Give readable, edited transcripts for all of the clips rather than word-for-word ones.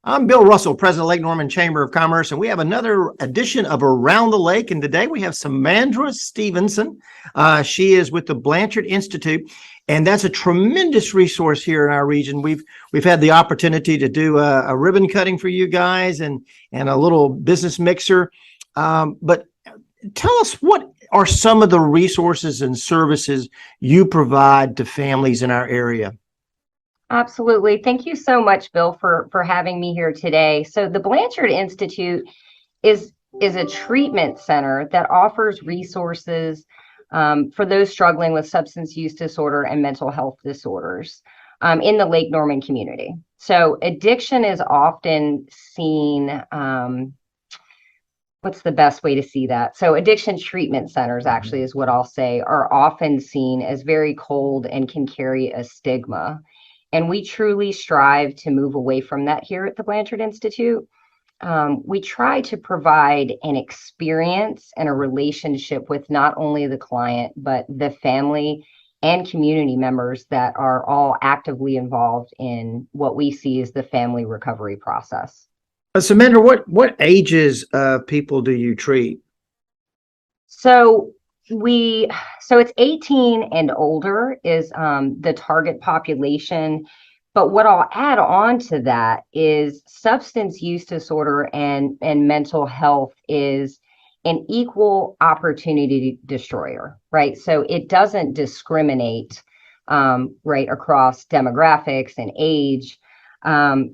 I'm Bill Russell, President of Lake Norman Chamber of Commerce, and we have another edition of Around the Lake. And today we have Samanda Stevenson. She is with the Blanchard Institute, and that's a tremendous resource here in our region. We've had the opportunity to do a ribbon cutting for you guys and a little business mixer. But tell us, what are some of the resources and services you provide to families in our area? Absolutely. Thank you so much, Bill, for having me here today. So the Blanchard Institute is a treatment center that offers resources for those struggling with substance use disorder and mental health disorders in the Lake Norman community. So addiction is often seen, what's the best way to see that? So addiction treatment centers, actually, is what I'll say, are often seen as very cold and can carry a stigma. And we truly strive to move away from that here at the Blanchard Institute. We try to provide an experience and a relationship with not only the client, but the family and community members that are all actively involved in what we see as the family recovery process. Samanda, what ages of people do you treat? So it's 18 and older is the target population. But what I'll add on to that is substance use disorder and mental health is an equal opportunity destroyer, right? So it doesn't discriminate, right, across demographics and age.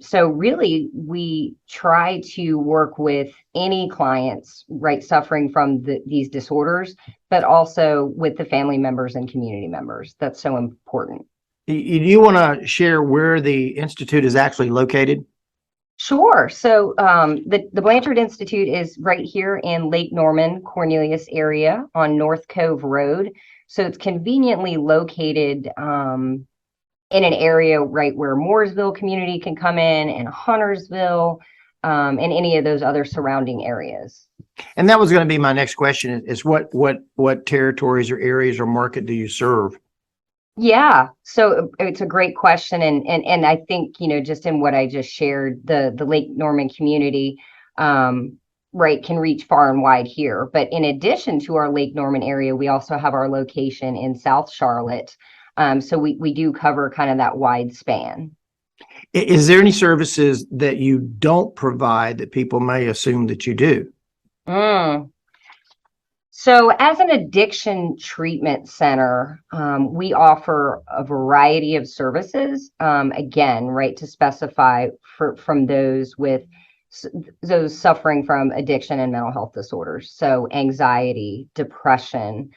So really, we try to work with any clients, right, suffering from these disorders, but also with the family members and community members. That's so important. Do you want to share where the Institute is actually located? Sure. So the Blanchard Institute is right here in Lake Norman, Cornelius area on North Cove Road. So it's conveniently located in an area right where Mooresville community can come in, and Huntersville, and any of those other surrounding areas. And that was going to be my next question: is what territories or areas or market do you serve? Yeah, so it's a great question, and I think, just in what I just shared, the Lake Norman community, right, can reach far and wide here. But in addition to our Lake Norman area, we also have our location in South Charlotte. So we do cover kind of that wide span. Is there any services that you don't provide that people may assume that you do? So as an addiction treatment center, we offer a variety of services, again, right, to specify from those suffering from addiction and mental health disorders. So anxiety, depression,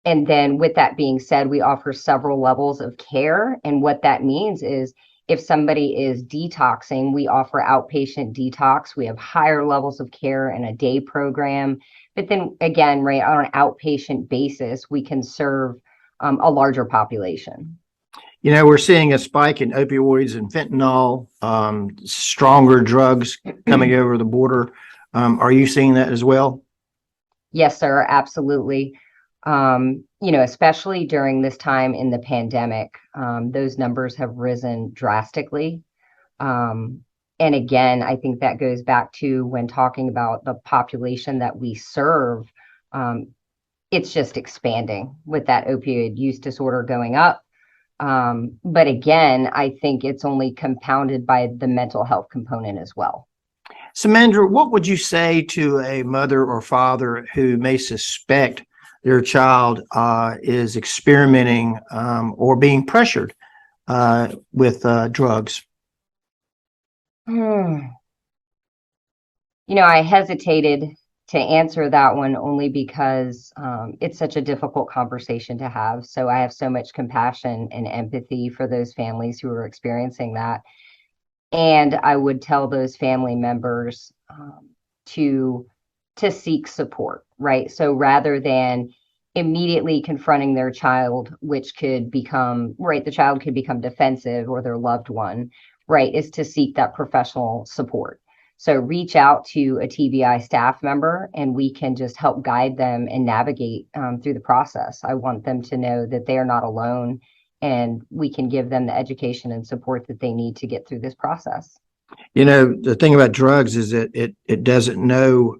and then with that being said, we offer several levels of care. And what that means is if somebody is detoxing, we offer outpatient detox. We have higher levels of care in a day program. But then again, right, on an outpatient basis, we can serve a larger population. We're seeing a spike in opioids and fentanyl, stronger drugs coming over the border. Are you seeing that as well? Yes, sir, absolutely. Especially during this time in the pandemic, those numbers have risen drastically. And again, I think that goes back to when talking about the population that we serve, it's just expanding with that opioid use disorder going up. But again, I think it's only compounded by the mental health component as well. Samanda, what would you say to a mother or father who may suspect their child is experimenting or being pressured with drugs? I hesitated to answer that one only because it's such a difficult conversation to have. So I have so much compassion and empathy for those families who are experiencing that. And I would tell those family members to seek support, right? So rather than immediately confronting their child, which could become, right, the child could become defensive, or their loved one, right, is to seek that professional support. So reach out to a TBI staff member and we can just help guide them and navigate through the process. I want them to know that they are not alone and we can give them the education and support that they need to get through this process. You know, the thing about drugs is that it doesn't know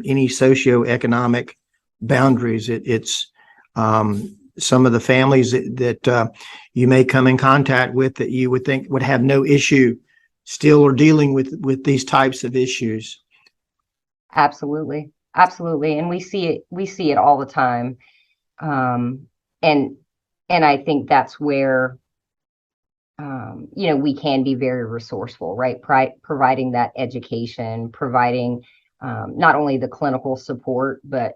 any socioeconomic boundaries. It's some of the families that you may come in contact with that you would think would have no issue still are dealing with these types of issues. Absolutely. Absolutely. And we see it all the time. And I think that's where, we can be very resourceful, right? Providing that education, providing not only the clinical support, but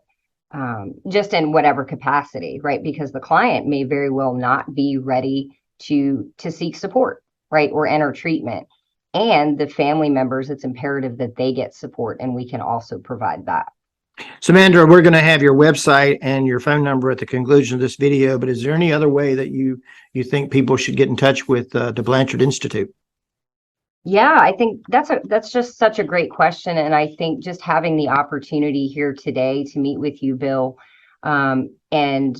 just in whatever capacity, right? Because the client may very well not be ready to seek support, right? Or enter treatment. And the family members, it's imperative that they get support, and we can also provide that. Samanda, we're going to have your website and your phone number at the conclusion of this video, but is there any other way that you think people should get in touch with the Blanchard Institute? Yeah, I think that's just such a great question. And I think just having the opportunity here today to meet with you, Bill, and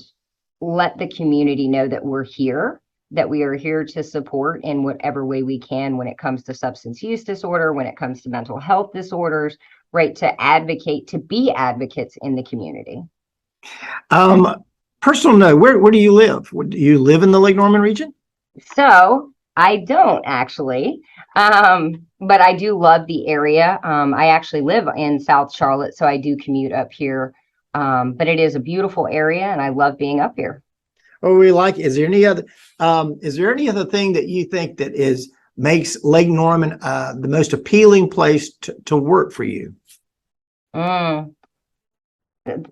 let the community know that we're here, that we are here to support in whatever way we can when it comes to substance use disorder, when it comes to mental health disorders, right? To advocate, to be advocates in the community. Personal note, where do you live? Do you live in the Lake Norman region? So I don't actually, but I do love the area. I actually live in South Charlotte, so I do commute up here. But it is a beautiful area, and I love being up here. Oh, we like it. Is there any other thing that you think that makes Lake Norman the most appealing place to work for you?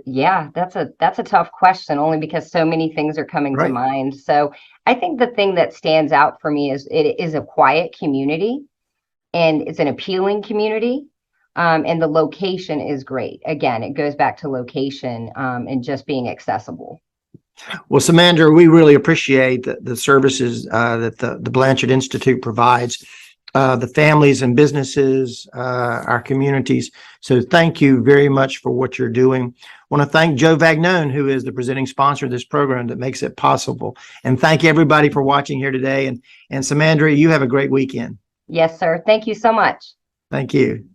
Yeah, that's a tough question, only because so many things are coming to mind. So I think the thing that stands out for me is it is a quiet community, and it's an appealing community. And the location is great. Again, it goes back to location, and just being accessible. Well, Samanda, we really appreciate the services that the Blanchard Institute provides the families and businesses, our communities. So thank you very much for what you're doing. I want to thank Joe Vagnone, who is the presenting sponsor of this program that makes it possible. And thank everybody for watching here today. And Samanda, you have a great weekend. Yes, sir. Thank you so much. Thank you.